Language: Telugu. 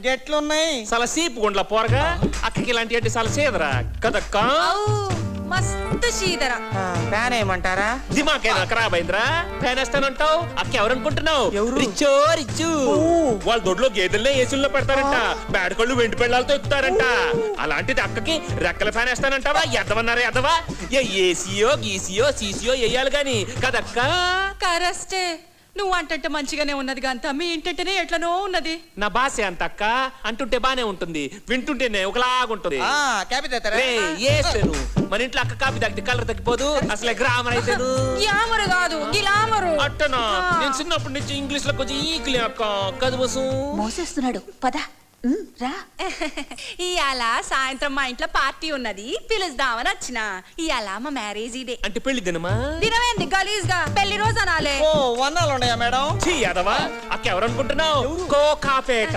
గెట్లున్నాయి చాలా సీపు గుండ్ల పోరగా అక్కకి ఇలాంటి అంటే చాలా సేదరా కదక్క మస్తు శీదర ఫ్యాన్ ఏమంటారా దిమాకేనా ఖరాబ్ అయిందిరా ఫ్యాన్ వేస్తానంటావు అక్క ఎవరనుకుంటున్నావు ఎవరు? రిచ్చో రిచ్చు వాళ్ళ దొడ్లో గేదెల్నే ఏసుల్లో పెడతారంట బేడకళ్ళు వెండి పెళ్ళాలతో ఎక్కుతారంట అలాంటిది అక్కకి రెక్కల ఫ్యాన్ వేస్తానంటావా ఎదవన్నారా ఎదవా ఏసీయో గీసీయో సీసీయో వేయాలి గాని కదక్క కరెస్టే నువ్వు అంటంటే మంచిగానే ఉన్నది గంత మీ ఇంటంటేనే ఎట్లనో ఉన్నది నా భాష అంత అక్క అంటుంటే బానే ఉంటుంది వింటుంటేనే ఒకలాగుంటుంది క్యాపీ తెస్తారా ఏసేను మన ఇంట్లో అక్క కాపీ తగ్గితే కలర్ తగ్గిపోదు అసలే గ్రామర్ అయితేను యామరు కాదు గిలామరు అట్టనా నేను చిన్నప్పటి నుంచి ఇంగ్లీష్ లో కొంచెం ఈకులే అక్క కదు బసు మోసేస్తున్నాడు పద రా ఇయాల సాయంత్రం మా ఇంట్లో పార్టీ ఉన్నది పిలుస్తామని వచ్చిన ఇయాల మా మ్యారేజ్ ఇదే అంటే పెళ్లి దినమా దినమేంది గలీజ్ గా పెళ్లి రోజు అనాలే ఓ వన్నాలు ఉన్నాయా మేడం చీ యాదవా అక్క ఎవరనుకుంటున్నావు కోకాపేట